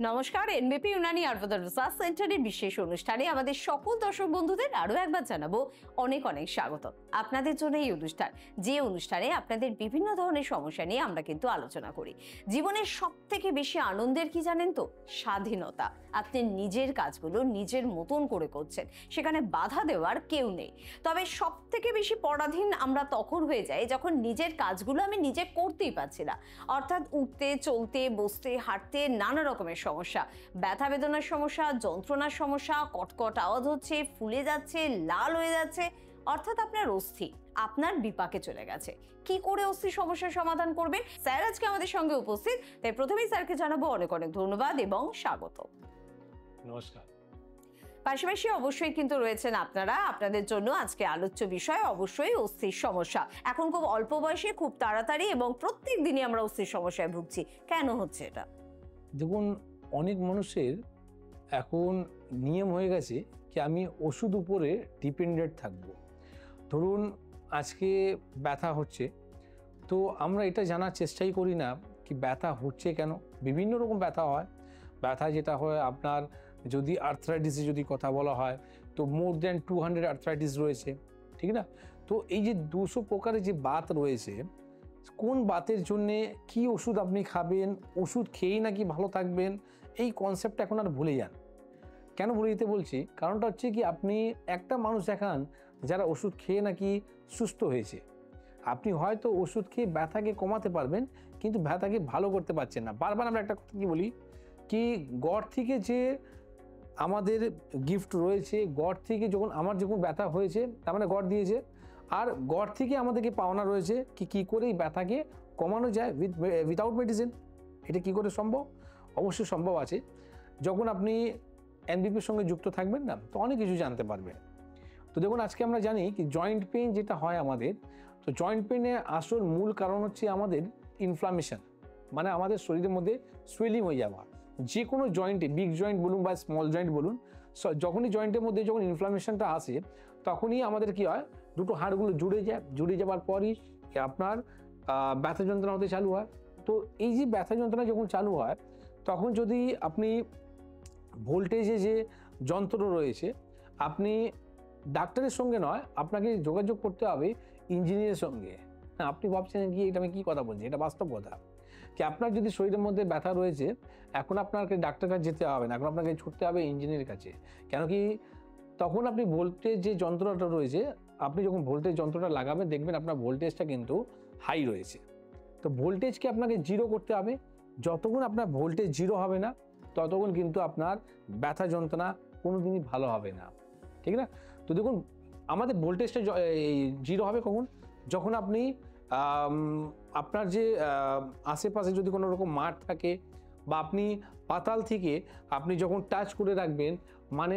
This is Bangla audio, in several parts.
নমস্কার, এনবিপি ইউনানি আয়ুর্বেদ রিসার্চ সেন্টারের বিশেষ অনুষ্ঠানে আমাদের সকল দর্শক বন্ধুদের আরো একবার জানাবো অনেক অনেক স্বাগত। আপনাদের জন্য এই অনুষ্ঠান, যে অনুষ্ঠানে আপনাদের বিভিন্ন ধরনের সমস্যা নিয়ে আমরা কিন্তু আলোচনা করি। জীবনের সবথেকে বেশি আনন্দের কি জানেন তো? স্বাধীনতা। আপনি নিজের কাজগুলো নিজের মতন করে করছেন, সেখানে বাধা দেওয়ার কেউ নেই। তবে সবথেকে বেশি পরাধীন আমরা তখন হয়ে যাই যখন নিজের কাজগুলো আমি নিজে করতেই পারছি না। অর্থাৎ উঠতে, চলতে, বসতে, হাঁটতে নানা রকমের সমস্যা, ব্যথা বেদনার সমস্যা, যন্ত্রণার সমস্যা, কটকট আওয়াজ হচ্ছে, ফুলে যাচ্ছে, লাল হয়ে যাচ্ছে, অর্থাৎ আপনার অস্থি আপনার বিপাকে চলে গেছে। কি করে অস্থি সমস্যার সমাধান করবেন? স্যার আজকে আমাদের সঙ্গে উপস্থিত, তাই প্রথমেই স্যারকে জানাবো অনেক অনেক ধন্যবাদ এবং স্বাগত। নমস্কার। পাশাপাশি অবশ্যই কিন্তু রয়েছেন আপনারা, আপনাদের জন্য আজকে আলোচ্য বিষয় অবশ্যই অস্থির সমস্যা। এখন খুব অল্প বয়সে খুব তাড়াতাড়ি এবং প্রত্যেক দিনই আমরা অস্থির সমস্যায় ভুগছি, কেন হচ্ছে এটা? দেখুন, অনেক মানুষের এখন নিয়ম হয়ে গেছে কি আমি ওষুধ উপরে ডিপেন্ডেন্ট থাকবো। ধরুন আজকে ব্যথা হচ্ছে, তো আমরা এটা জানার চেষ্টাই করি না কি ব্যথা হচ্ছে কেন। বিভিন্ন রকম ব্যথা হয়। ব্যথা যেটা হয় আপনার, যদি আর্থ্রাইটিসে যদি কথা বলা হয় তো মোর দ্যান 200 আর্থ্রাইটিস রয়েছে, ঠিক না? তো এই যে 200 প্রকারের যে বাত রয়েছে, কোন বাতের জন্যে কি ওষুধ আপনি খাবেন, ওষুধ খেয়েই নাকি ভালো থাকবেন, এই কনসেপ্ট এখন আর ভুলে যান। কেন ভুলে যেতে বলছি? কারণটা হচ্ছে কি, আপনি একটা মানুষ দেখান যারা ওষুধ খেয়ে নাকি সুস্থ হয়েছে। আপনি হয়তো ওষুধ খেয়ে ব্যথাকে কমাতে পারবেন, কিন্তু ব্যথাকে ভালো করতে পারছেন না। বারবার আমরা একটা কথা কি বলি কি, গড থেকে যে আমাদের গিফট রয়েছে, গড থেকে যখন ব্যথা হয়েছে তার মানে গড দিয়েছে, আর গড থেকে আমাদেরকে পাওনা রয়েছে কি কী করে এই ব্যথাকে কমানো যায় উইথাউট মেডিসিন। এটা কি করে সম্ভব? অবশ্যই সম্ভব আছে। যখন আপনি এনবিপির সঙ্গে যুক্ত থাকবেন না, তো অনেক কিছু জানতে পারবেন। তো দেখুন, আজকে আমরা জানি কি জয়েন্ট পেইন যেটা হয় আমাদের, তো জয়েন্ট পেইনের আসল মূল কারণ হচ্ছে আমাদের ইনফ্লামেশন, মানে আমাদের শরীরের মধ্যে সোয়েলিং হয়ে যাওয়া। যে কোনো জয়েন্টে, বিগ জয়েন্ট বলুন বা স্মল জয়েন্ট বলুন, যখনই জয়েন্টের মধ্যে যখন ইনফ্লামেশনটা আসে, তখনই আমাদের কি হয়, দুটো হাড়গুলো জুড়ে যাওয়ার পরই আপনার ব্যথা যন্ত্রণা হতে চালু হয়। তো এই যে ব্যথা যন্ত্রণা যখন চালু হয়, তখন যদি আপনি ভোল্টেজে যে যন্ত্র রয়েছে, আপনি ডাক্তারের সঙ্গে নয়, আপনাকে যোগাযোগ করতে হবে ইঞ্জিনিয়ারের সঙ্গে। হ্যাঁ, আপনি ভাবছেন কি এটা আমি কি কথা বলছি, এটা বাস্তব কথা কি আপনার যদি শরীরের মধ্যে ব্যথা রয়েছে, এখন আপনাকে ডাক্তার কাছে যেতে হবে না, এখন আপনাকে ছুটতে হবে ইঞ্জিনিয়ারের কাছে। কেন কি, তখন আপনি ভোল্টেজ যে যন্ত্রটা রয়েছে, আপনি যখন ভোল্টেজ যন্ত্রটা লাগাবেন দেখবেন আপনার ভোল্টেজটা কিন্তু হাই রয়েছে। তো ভোল্টেজকে আপনাকে জিরো করতে হবে। যতক্ষণ আপনার ভোল্টেজ জিরো হবে না, ততক্ষণ কিন্তু আপনার ব্যথা যন্ত্রণা কোনোদিনই ভালো হবে না, ঠিক না? তো দেখুন, আমাদের ভোল্টেজটা জিরো হবে কখন? যখন আপনি আপনার যে আশেপাশে যদি কোনো রকম মাঠ থাকে, বা আপনি পাতাল থেকে আপনি যখন টাচ করে রাখবেন, মানে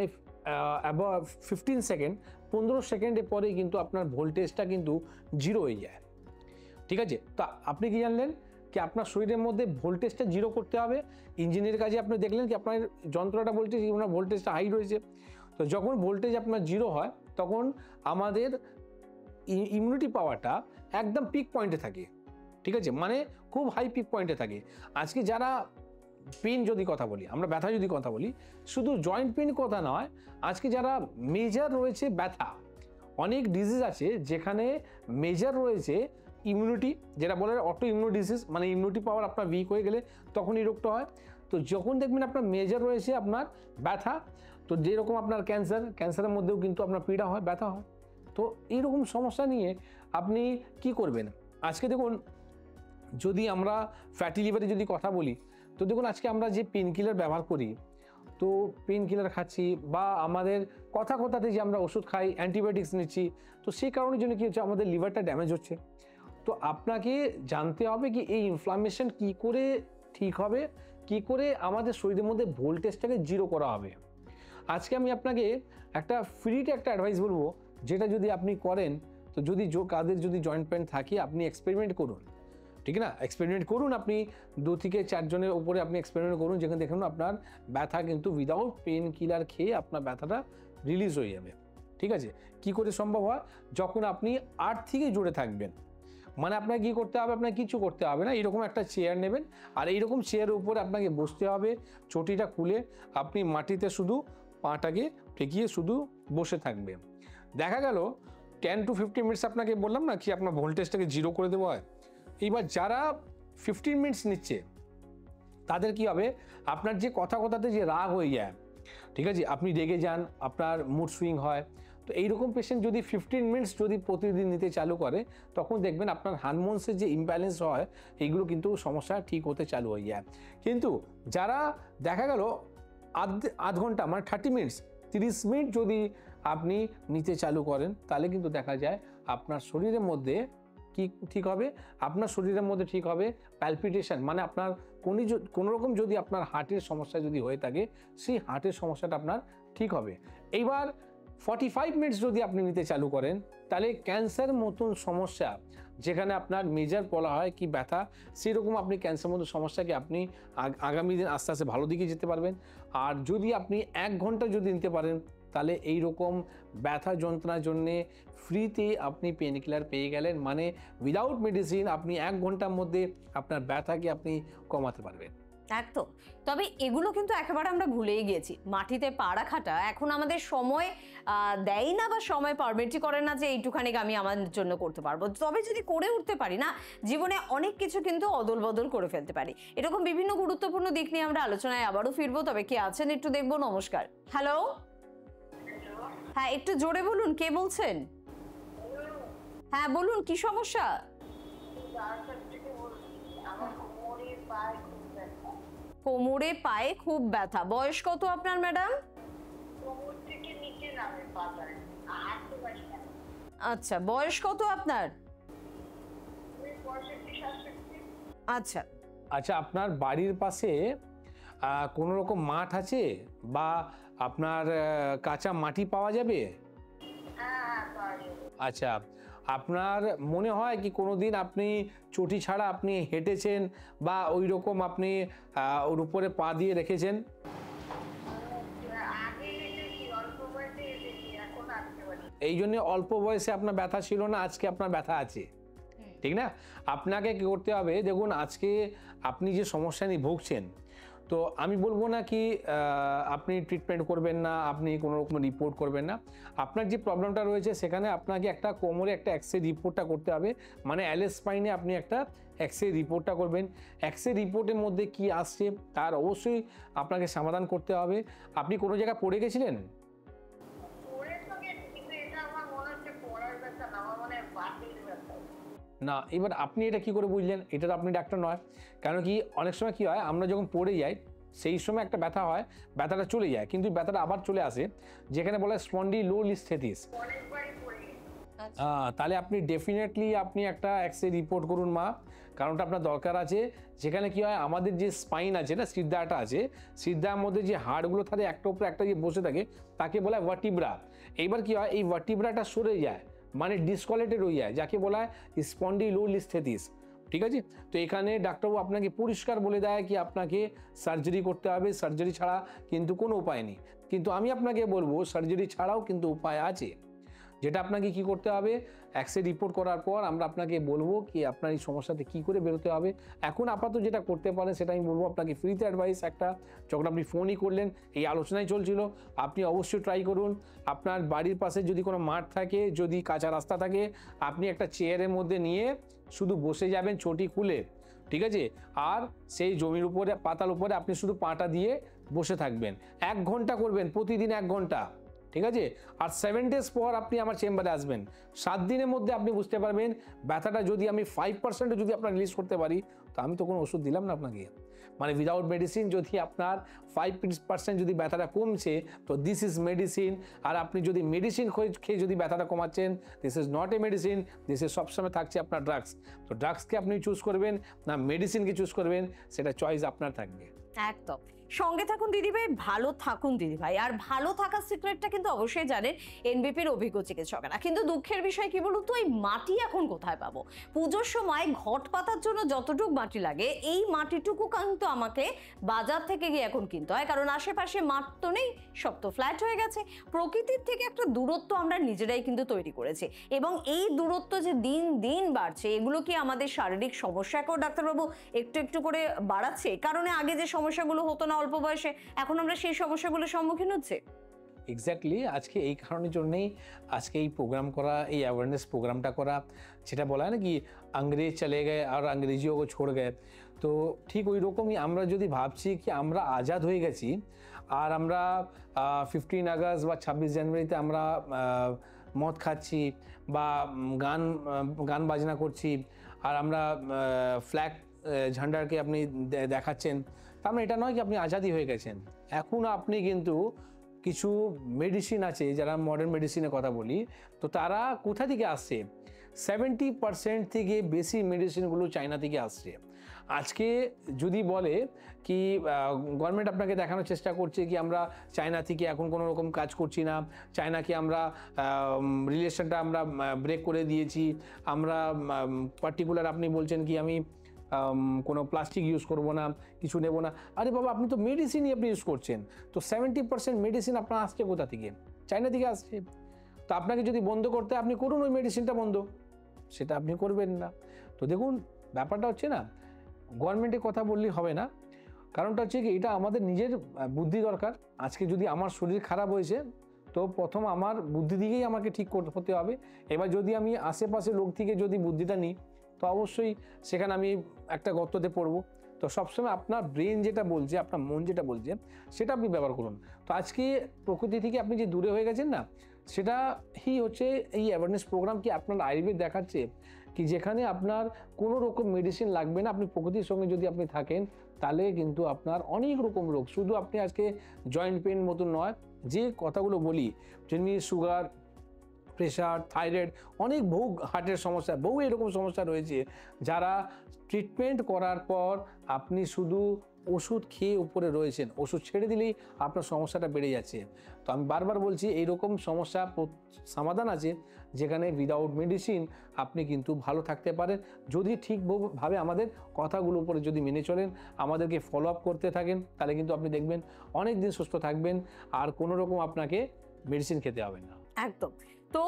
15 সেকেন্ড, 15 সেকেন্ডের পরেই কিন্তু আপনার ভোল্টেজটা কিন্তু জিরো হয়ে যায়, ঠিক আছে? তা আপনি কি জানলেন কি আপনার শরীরের মধ্যে ভোল্টেজটা জিরো করতে হবে। ইঞ্জিনের কাজে আপনি দেখলেন কি আপনার যন্ত্রটা ভোল্টেজ, আপনার ভোল্টেজটা হাই রয়েছে। তো যখন ভোল্টেজ আপনার জিরো হয়, তখন আমাদের ইমিউনিটি পাওয়ারটা একদম পিক পয়েন্টে থাকে, ঠিক আছে? মানে খুব হাই পিক পয়েন্টে থাকে। আজকে যারা পেন যদি কথা বলি, আমরা ব্যথা যদি কথা বলি, শুধু জয়েন্ট পেন কথা নয়, আজকে যারা মেজর রয়েছে ব্যথা, অনেক ডিজিজ আছে যেখানে মেজর রয়েছে ইমিউনিটি, যেটা বলে অটো ইমিউনো ডিজিজ, মানে ইমিউনিটি পাওয়ার আপনার উইক হয়ে গেলে তখন এই রোগটা হয়। তো যখন দেখবেন আপনার মেজর রয়েছে আপনার ব্যথা, তো যেরকম আপনার ক্যান্সারের মধ্যেও কিন্তু আপনার পীড়া হয়, ব্যথা হয়। তো এইরকম সমস্যা নিয়ে আপনি কি করবেন? আজকে দেখুন, যদি আমরা ফ্যাটি লিভারে যদি কথা বলি, তো দেখুন আজকে আমরা যে পেন কিলার ব্যবহার করি, তো পেন কিলার খাচ্ছি বা আমাদের কথাতে যে আমরা ওষুধ খাই, অ্যান্টিবায়োটিক্স নিচ্ছি, তো সেই কারণের জন্য কি হচ্ছে, আমাদের লিভারটা ড্যামেজ হচ্ছে। তো আপনাকে জানতে হবে কি এই ইনফ্লামেশন কি করে ঠিক হবে, কি করে আমাদের শরীরের মধ্যে ভোল্টেজটাকে জিরো করা হবে। আজকে আমি আপনাকে একটা ফ্রিতে একটা অ্যাডভাইস বলবো, যেটা যদি আপনি করেন, তো যদি কাদের যদি জয়েন্ট পেন থাকে, আপনি এক্সপেরিমেন্ট করুন, ঠিক না? এক্সপেরিমেন্ট করুন, আপনি 2 থেকে 4 জনের উপরে আপনি এক্সপেরিমেন্ট করুন, যেখানে দেখুন আপনার ব্যথা কিন্তু উইদাউট পেন কিলার খেয়ে আপনার ব্যথাটা রিলিজ হয়ে যাবে, ঠিক আছে? কি করে সম্ভব হয়? যখন আপনি আর্ট থেকে জুড়ে থাকবেন, মানে আপনাকে কি করতে হবে, আপনাকে কিছু করতে হবে না, এইরকম একটা চেয়ার নেবেন আর এইরকম চেয়ারের উপরে আপনাকে বসতে হবে, চটিটা খুলে আপনি মাটিতে শুধু পাটাকে ঠেকিয়ে শুধু বসে থাকবেন। দেখা গেল 10 to 15 মিনিটস, আপনাকে বললাম না কি আপনার ভোল্টেজটাকে জিরো করে দেওয়া হয়। এইবার যারা 15 মিনিটস নিচ্ছে তাদের কি হবে, আপনার যে কথাতে যে রাগ হয়ে যায়, ঠিক আছে, আপনি রেগে যান, আপনার মুড সুইং হয়, তো এইরকম পেশেন্ট যদি 15 মিনিটস যদি প্রতিদিন নিতে চালু করে তখন দেখবেন আপনার হরমোনসের যে ইমব্যালেন্স হয় এইগুলো কিন্তু সমস্যা ঠিক হতে চালু হয়ে যায়। কিন্তু যারা দেখা গেল আধ ঘন্টা মানে 30 মিনিটস 30 মিনিট যদি আপনি নিতে চালু করেন তাহলে কিন্তু দেখা যায় আপনার শরীরের মধ্যে কি ঠিক হবে, আপনার শরীরের মধ্যে ঠিক হবে প্যালপিটেশন, মানে আপনার কোনো রকম যদি আপনার হার্টের সমস্যা যদি হয়ে থাকে সেই হার্টের সমস্যাটা আপনার ঠিক হবে। এইবার 45 মিনিটস যদি আপনি নিতে চালু করেন তাহলে ক্যান্সার মতন সমস্যা, যেখানে আপনার মেজর বলা হয় কি ব্যথা, সেরকম আপনি ক্যান্সার মতন সমস্যাকে আপনি আগামী দিন আস্তে আস্তে ভালো দিকে যেতে পারবেন। আর যদি আপনি 1 ঘন্টা যদি নিতে পারেন তাহলে এই রকম ব্যথা যন্ত্রণার জন্যে ফ্রিতে আপনি পেন কিলার পেয়ে গেলেন, মানে উইদাউট মেডিসিন আপনি 1 ঘন্টার মধ্যে আপনার ব্যথাকে আপনি কমাতে পারবেন। একদম। তবে এগুলো কিন্তু একেবারে আমরা ভুলেই গিয়েছি। মাটিতে পা রাখাটা এখন আমাদের সময় দেয় না বা সময় পারমিটই করে না যে এইটুখানি আমি আমার জন্য করতে পারবো। তবে যদি করে উঠতে পারি না, জীবনে অনেক কিছু কিন্তু অদল বদল করে ফেলতে পারি। এরকম বিভিন্ন গুরুত্বপূর্ণ দিক নিয়ে আমরা আলোচনায় আবারও ফিরবো। তবে কে আছেন একটু দেখবো। নমস্কার। হ্যালো, হ্যাঁ একটু জোরে বলুন, কে বলছেন? হ্যাঁ বলুন, কি সমস্যা? কোমরে পায়ে খুব ব্যথা। বয়স কত আপনার ম্যাডাম? আচ্ছা, বয়স কত আপনার? আচ্ছা আচ্ছা, আপনার বাড়ির পাশে কোনো রকম মাঠ আছে বা আপনার কাঁচা মাটি পাওয়া যাবে? আচ্ছা, আপনার মনে হয় কি কোনোদিন আপনি চটি ছাড়া আপনি হেঁটেছেন বা ওই রকম আপনি ওর উপরে পা দিয়ে রেখেছেন? এই জন্য অল্প বয়সে আপনার ব্যথা ছিল না, আজকে আপনার ব্যথা আছে, ঠিক না? আপনাকে কি করতে হবে, দেখুন আজকে আপনি যে সমস্যা নিয়ে ভুগছেন, তো আমি বলবো না কি আপনি ট্রিটমেন্ট করবেন না, আপনি কোনো রকম রিপোর্ট করবেন না। আপনার যে প্রবলেমটা রয়েছে সেখানে আপনাকে একটা কোমরে একটা এক্স রে রিপোর্টটা করতে হবে, মানে অ্যালেস স্পাইনে আপনি একটা এক্স রে রিপোর্টটা করবেন। এক্স রে রিপোর্টের মধ্যে কি আসছে তার অবশ্যই আপনাকে সমাধান করতে হবে। আপনি কোনো জায়গায় পড়ে গেছিলেন? না, এবার আপনি এটা কি করে বুঝলেন? এটা তো আপনি ডাক্তার নয়। কেন কি অনেক সময় কি হয়, আমরা যখন পড়ে যাই সেই সময় একটা ব্যথা হয়, ব্যথাটা চলে যায় কিন্তু ব্যথাটা আবার চলে আসে, যেখানে বলা হয় স্পন্ডিলোলিস্থেসিস। তাহলে আপনি ডেফিনেটলি আপনি একটা এক্স রে রিপোর্ট করুন মা, কারণটা আপনার দরকার আছে। যেখানে কি হয়, আমাদের যে স্পাইন আছে না, সিদ্ধাটা আছে, সিদ্ধার মধ্যে যে হাড়গুলো থাকে একটা উপরে একটা যে বসে থাকে তাকে বলা হয় ভার্টিব্রা। এইবার কি হয়, এই ভার্টিব্রাটা সরে যায়, মানে ডিসকোয়ালেটেড হয়ে যায়, যাকে বলা হয় স্পন্ডিলোলিস্থেসিস। ঠিক আছে, তো এখানে ডাক্তারবাবু আপনাকে পরিষ্কার বলে দেয় কি আপনাকে সার্জারি করতে হবে, সার্জারি ছাড়া কিন্তু কোনো উপায় নেই। কিন্তু আমি আপনাকে বলবো সার্জারি ছাড়াও কিন্তু উপায় আছে, যেটা আপনাকে কি করতে হবে, এক্স রে রিপোর্ট করার পর আমরা আপনাকে বলবো কি আপনার এই সমস্যাতে কি করে বেরোতে হবে। এখন আপাতত যেটা করতে পারেন সেটা আমি বলবো আপনাকে ফ্রিতে অ্যাডভাইস একটা, যখন আপনি ফোনই করলেন এই আলোচনায় চলছিল, আপনি অবশ্যই ট্রাই করুন। আপনার বাড়ির পাশে যদি কোনো মাঠ থাকে, যদি কাঁচা রাস্তা থাকে, আপনি একটা চেয়ারের মধ্যে নিয়ে শুধু বসে যাবেন চটি খুলে, ঠিক আছে, আর সেই জমির উপরে পাতার উপরে আপনি শুধু পাটা দিয়ে বসে থাকবেন। 1 ঘন্টা করবেন, প্রতিদিন 1 ঘন্টা, ঠিক আছে। আর 7 ডেজ পর আপনি আমার চেম্বারে আসবেন। 7 দিনের মধ্যে আপনি বুঝতে পারবেন ব্যথাটা যদি আমি 5% যদি আপনার রিলিজ করতে পারি, তো আমি তো কোনো ওষুধ দিলাম না আপনাকে, মানে উইদাউট মেডিসিন যদি আপনার 5% যদি ব্যথাটা কমছে, তো দিস ইজ মেডিসিন। আর আপনি যদি মেডিসিন খেয়ে যদি ব্যথাটা কমাচ্ছেন, this is not a medicine, this is সবসময় থাকছে আপনার ড্রাগস। তো ড্রাগসকে আপনি চুজ করবেন না মেডিসিনকে চুজ করবেন, সেটা চয়েস আপনার থাকবে। একদম। সঙ্গে থাকুন দিদিভাই, ভালো থাকুন দিদিভাই। আর ভালো থাকার সিক্রেটটা কিন্তু অবশ্যই জানেন এনবিপির অভিজ্ঞ চিকিৎসকেরা। কিন্তু দুঃখের বিষয় কি বলুন তো, এই মাটি এখন কোথায় পাবো? পুজোর সময় ঘট পাতার জন্য যতটুকু মাটি লাগে, এই মাটিটুকু কিন্তু আমাকে বাজার থেকে গিয়ে এখন কিনতে হয়, কারণ আশেপাশে মাঠ তো নেই, সব তো ফ্ল্যাট হয়ে গেছে। প্রকৃতির থেকে একটা দূরত্ব আমরা নিজেরাই কিন্তু তৈরি করেছি, এবং এই দূরত্ব যে দিন দিন বাড়ছে, এগুলো কি আমাদের শারীরিক সমস্যাকেও ডাক্তারবাবু একটু একটু করে বাড়াচ্ছে? কারণে আগে যে সমস্যাগুলো হতো না অল্প বয়সে, এখন আমরা সেই সমস্যাগুলোর সম্মুখীন হচ্ছে। এক্স্যাক্টলি, আজকে এই কারণের জন্যেই আজকে এই প্রোগ্রাম করা, এই অ্যাওয়ারনেস প্রোগ্রামটা করা। যেটা বলা হয় না কি, আংরেজ চলে গেছে আর আংরেজিও কো ছোড় গেছে, তো ঠিক ওই রকমই আমরা যদি ভাবছি কি আমরা আজাদ হয়ে গেছি আর আমরা 15 আগস্ট বা 26 জানুয়ারিতে আমরা মদ খাচ্ছি বা গান বাজনা করছি আর আমরা ফ্ল্যাগ ঝান্ডাকে আপনি দেখাচ্ছেন, তার মানে এটা নয় কি আপনি আজাদি হয়ে গেছেন। এখন আপনি কিন্তু কিছু মেডিসিন আছে, যারা মডার্ন মেডিসিনের কথা বলি, তো তারা কোথা থেকে আসছে? 70% থেকে বেশি মেডিসিনগুলো চায়না থেকে আসছে। আজকে যদি বলে কি গভর্নমেন্ট আপনাকে দেখানোর চেষ্টা করছে কি আমরা চায়না থেকে এখন কোনো রকম কাজ করছি না, চায়নাকে আমরা রিলেশনটা আমরা ব্রেক করে দিয়েছি, আমরা পার্টিকুলার আপনি বলছেন কি আমি কোনো প্লাস্টিক ইউজ করব না, কিছু নেব না। আরে বাবা, আপনি তো মেডিসিনই আপনি ইউজ করছেন, তো 70% মেডিসিন আপনার আসছে কোথা থেকে? চায়না থেকে আসছে। তো আপনাকে যদি বন্ধ করতে আপনি করুন ওই মেডিসিনটা বন্ধ, সেটা আপনি করবেন না। তো দেখুন ব্যাপারটা হচ্ছে না, গভর্নমেন্টের কথা বললেই হবে না, কারণটা হচ্ছে কি এটা আমাদের নিজের বুদ্ধি দরকার। আজকে যদি আমার শরীর খারাপ হয়েছে, তো প্রথম আমার বুদ্ধি দিকেই আমাকে ঠিক হতে হবে। এবার যদি আমি আশেপাশে লোক থেকে যদি বুদ্ধিটা নিই, তো অবশ্যই সেখানে আমি একটা গর্ততে পড়বো। তো সবসময় আপনার ব্রেন যেটা বলছে, আপনার মন যেটা বলছে, সেটা আপনি ব্যবহার করুন। তো আজকে প্রকৃতি থেকে আপনি যে দূরে হয়ে গেছেন না, সেটাই হচ্ছে এই অ্যাওয়ারনেস প্রোগ্রাম কি আপনার আয়ুর্বেদ দেখাচ্ছে কি যেখানে আপনার কোনো রকম মেডিসিন লাগবে না। আপনি প্রকৃতির সঙ্গে যদি আপনি থাকেন, তাহলে কিন্তু আপনার অনেক রকম রোগ, শুধু আপনি আজকে জয়েন্ট পেন মতন নয়, যে কথাগুলো বলি যেমনি সুগার, প্রেশার, থাইরয়েড, অনেক বহু হার্টের সমস্যা, বহু এরকম সমস্যা রয়েছে, যারা ট্রিটমেন্ট করার পর আপনি শুধু ওষুধ খেয়ে উপরে রয়েছেন, ওষুধ ছেড়ে দিলেই আপনার সমস্যাটা বেড়ে যাচ্ছে। তো আমি বারবার বলছি এইরকম সমস্যা সমাধান আছে যেখানে উইদাউট মেডিসিন আপনি কিন্তু ভালো থাকতে পারেন, যদি ঠিকভাবে আমাদের কথাগুলোর উপরে যদি মেনে চলেন, আমাদেরকে ফলো আপ করতে থাকেন, তাহলে কিন্তু আপনি দেখবেন অনেক দিন সুস্থ থাকবেন আর কোনো রকম আপনাকে মেডিসিন খেতে হবে না। একদম। তো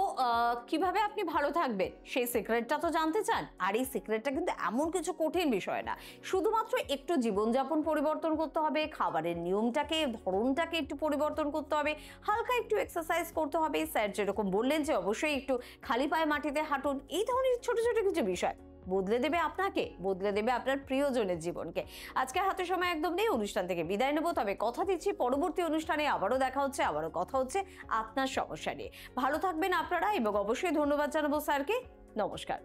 কিভাবে আপনি ভালো থাকবেন সেই সিক্রেটটা তো জানতে চান? আর এই সিক্রেটটা কিন্তু এমন কিছু কঠিন বিষয় না, শুধুমাত্র একটু জীবনযাপন পরিবর্তন করতে হবে, খাবারের নিয়মটাকে, ধরনটাকে একটু পরিবর্তন করতে হবে, হালকা একটু এক্সারসাইজ করতে হবে, স্যার যেরকম বললেন যে অবশ্যই একটু খালি পায়ে মাটিতে হাঁটুন, এই ধরনের ছোট ছোট কিছু বিষয় বদলে দেবে আপনাকে, বদলে দেবে আপনার প্রিয়জনের জীবনকে। আজকে হাতে সময় একদম নেই, অনুষ্ঠান থেকে বিদায় নেব, তবে কথা দিচ্ছি পরবর্তী অনুষ্ঠানে আবারও দেখা হচ্ছে, আবারও কথা হচ্ছে আপনার সমস্যা নিয়ে। ভালো থাকবেন আপনারা, এবং অবশ্যই ধন্যবাদ জানাবো স্যারকে। নমস্কার।